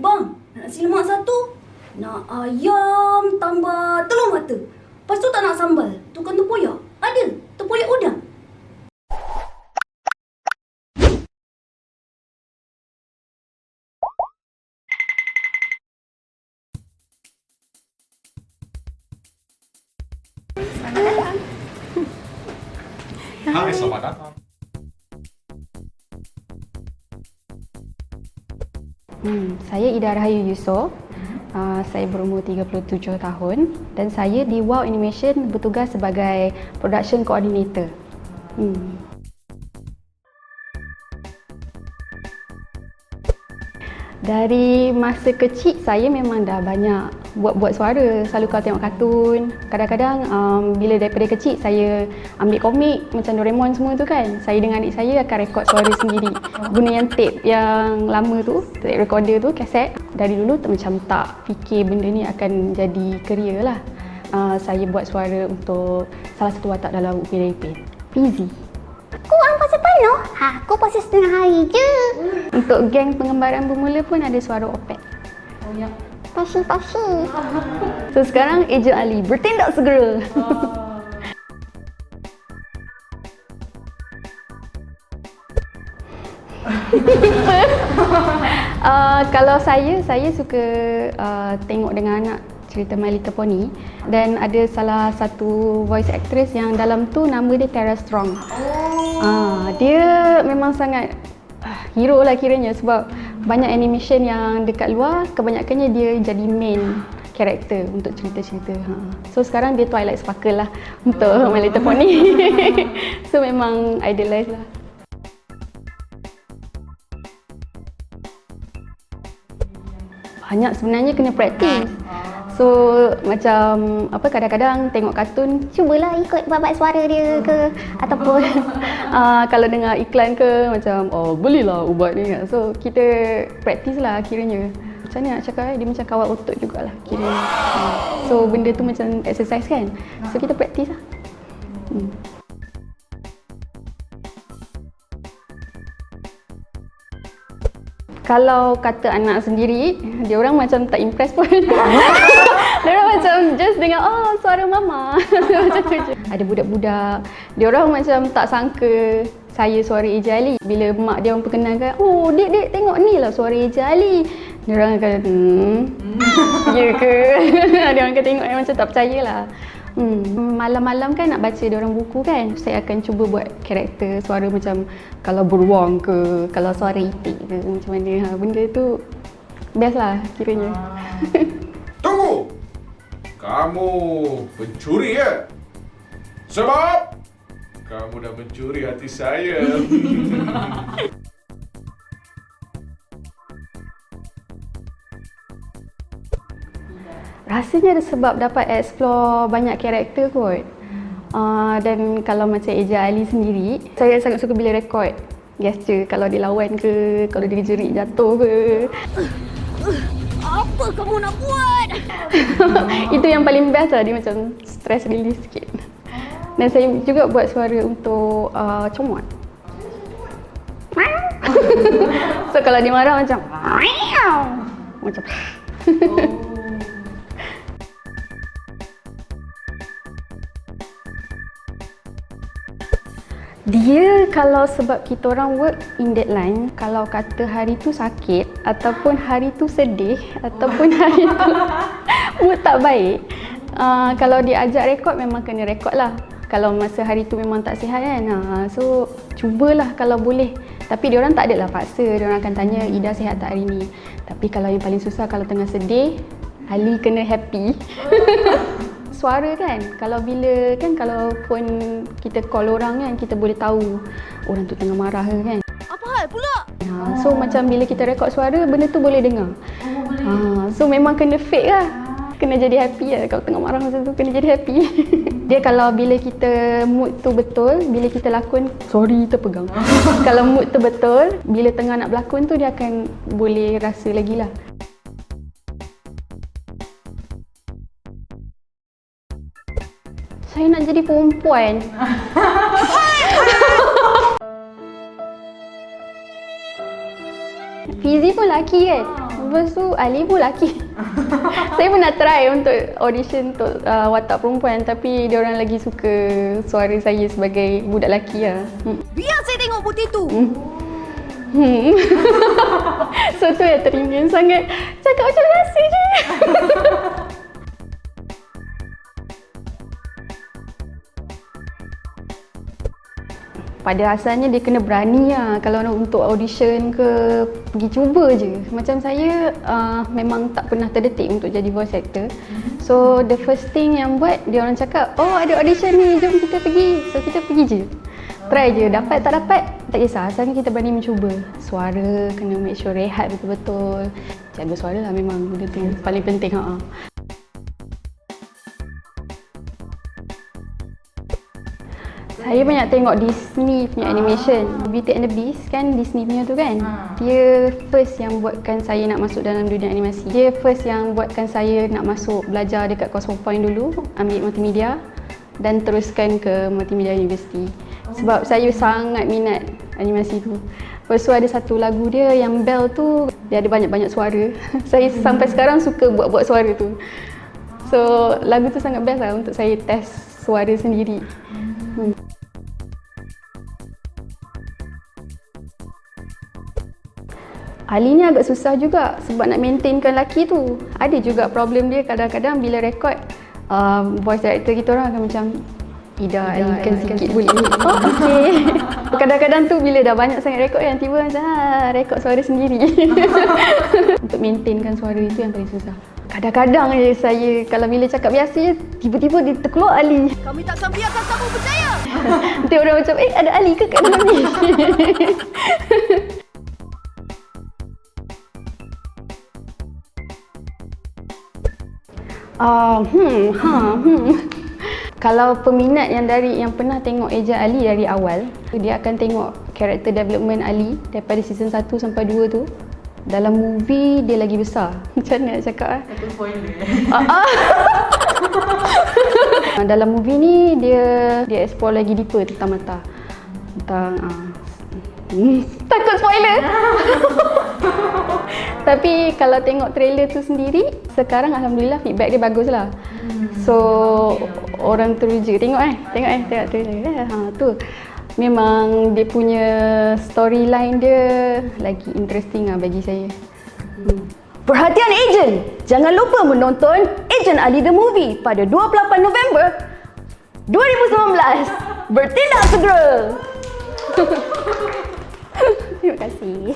Bang, nak nasi lemak satu. Nak ayam tambah telur mata. Lepas tu tak nak sambal. Tukang tempoyak. Ada. Tempoyak udang. Selamat datang. Hai, selamat datang. Saya Ida Rahayu. Saya berumur 37 tahun dan saya di Wow Animation bertugas sebagai Production Coordinator. Dari masa kecil saya memang dah banyak buat suara. Selalu kalau tengok kartun, kadang-kadang bila daripada kecil saya ambil komik macam Doraemon semua tu kan, saya dengan adik saya akan rekod suara sendiri guna yang tape yang lama tu, tape recorder tu, kaset. Dari dulu macam tak fikir benda ni akan jadi career lah. Saya buat suara untuk salah satu watak dalam Upin Ipin, Fizi. Kurang pasal penuh, aku pasal setengah hari je. Untuk geng pengembaraan bermula pun ada suara Opet. Oh ya. Pasi-pasi. So sekarang Ejen Ali, bertindak segera. Kalau saya suka tengok dengan anak cerita My Little Pony, dan ada salah satu voice actress yang dalam tu nama dia Tara Strong. Dia memang sangat hero lah kiranya, sebab banyak animation yang dekat luar kebanyakannya dia jadi main karakter untuk cerita-cerita. So sekarang dia Twilight Sparkle lah untuk My Little Pony. So memang idolize lah. Banyak sebenarnya kena praktis. So macam kadang-kadang tengok kartun, Cubalah ikut babat suara dia ke, ataupun kalau dengar iklan ke macam belilah ubat ni. So kita praktis lah kiranya. Macam mana nak cakap, dia macam kawal otot jugalah kiranya. So benda tu macam exercise kan. So kita praktis lah. Kalau kata anak sendiri, dia orang macam tak impress pun. Dia orang macam just dengar, suara mama. Macam tu je. Ada budak-budak, dia orang macam tak sangka saya suara Ejen Ali. Bila mak dia orang perkenalkan, dek tengok ni lah suara Ejen Ali. Dia orang akan, ya ke? Dia orang akan tengok macam tak percayalah. Malam-malam kan nak baca diorang buku kan, saya akan cuba buat karakter suara macam kalau beruang ke, kalau suara itik ke, macam mana. Benda tu best lah kiranya. Tunggu! Kamu pencuri ya? Sebab kamu dah mencuri hati saya. Rasanya sebab dapat explore banyak karakter kot. Dan kalau macam Ejen Ali sendiri, saya sangat suka bila rekod gesture, kalau dia lawan ke, kalau dia jerit jatuh ke. Apa kamu nak buat? Itu yang paling best lah, dia macam stress release sikit. Dan saya juga buat suara untuk comot. So kalau dia marah macam macam dia kalau sebab kita orang work in deadline, kalau kata hari tu sakit ataupun hari tu sedih ataupun hari tu mood tak baik, kalau dia ajak rekod memang kena rekod lah. Kalau masa hari tu memang tak sihat kan, so cubalah kalau boleh. Tapi diorang tak adalah paksa, diorang akan tanya Ida sihat tak hari ni. Tapi kalau yang paling susah, kalau tengah sedih, Ali kena happy. Suara kan, kalau pun kita call orang kan, kita boleh tahu orang tu tengah marah ke kan. Apa hal pula? So macam bila kita rekod suara, benda tu boleh dengar. So memang kena fake lah, kena jadi happy lah. Kalau tengah marah macam tu, kena jadi happy. Dia kalau bila kita mood tu betul, bila kita lakon, sorry terpegang. Kalau mood tu betul, bila tengah nak berlakon tu, dia akan boleh rasa lagi lah. Saya nak jadi perempuan. Fizi pun lelaki kan? Lepas tu Ali pun lelaki. Saya pernah try untuk audition untuk watak perempuan, tapi dia orang lagi suka suara saya sebagai budak lelaki lah. Biar saya tengok putih tu. So tu yang teringin sangat. Cakap macam rahsia je. Pada asalnya dia kena berani lah kalau nak untuk audition ke, pergi cuba je. Macam saya memang tak pernah terdetik untuk jadi voice actor. So the first thing yang buat, dia orang cakap, oh ada audition ni, jom kita pergi. So kita pergi je. Try je, dapat tak dapat, tak kisah. Asalnya kita berani mencuba. Suara, kena make sure rehat betul-betul. Jaga suara lah memang, benda tu paling penting. Saya banyak tengok Disney punya animation. Beauty and the Beast kan, Disney punya tu kan. Dia first yang buatkan saya nak masuk dalam dunia animasi. Dia first yang buatkan saya nak masuk belajar dekat Causeway Point dulu, ambil multimedia dan teruskan ke Multimedia University. Sebab saya sangat minat animasi tu. Lepas tu ada satu lagu dia yang Bell tu, dia ada banyak-banyak suara. Saya sampai sekarang suka buat-buat suara tu. So lagu tu sangat best lah untuk saya test suara sendiri. Ali ni agak susah juga sebab nak maintainkan lelaki tu. Ada juga problem dia kadang-kadang bila rekod, voice director kita orang akan macam Ida, alihkan sikit boleh ni. Oh, okey. Kadang-kadang tu bila dah banyak sangat rekod kan, tiba macam rekod suara sendiri. Untuk maintainkan suara itu yang paling susah. Kadang-kadang je saya kalau bila cakap biasa je, tiba-tiba dia terkeluar Ali. Kami takkan biarkan kamu berjaya. Nanti orang macam, ada Ali ke kat dalam ni? Kalau peminat yang pernah tengok Ejen Ali dari awal, dia akan tengok character development Ali daripada season 1 sampai 2 tu. Dalam movie dia lagi besar. Macam mana nak cakap? Satu spoiler. Dalam movie ni dia explore lagi deeper tentang mata. Takut spoiler. Tapi kalau tengok trailer tu sendiri, sekarang alhamdulillah feedback dia bagus lah. So orang teruja tengok trailer. Tu memang dia punya storyline dia lagi interesting lah bagi saya. Perhatian ejen, jangan lupa menonton Ejen Ali The Movie pada 28 November 2019. Bertindak segera. Terima kasih.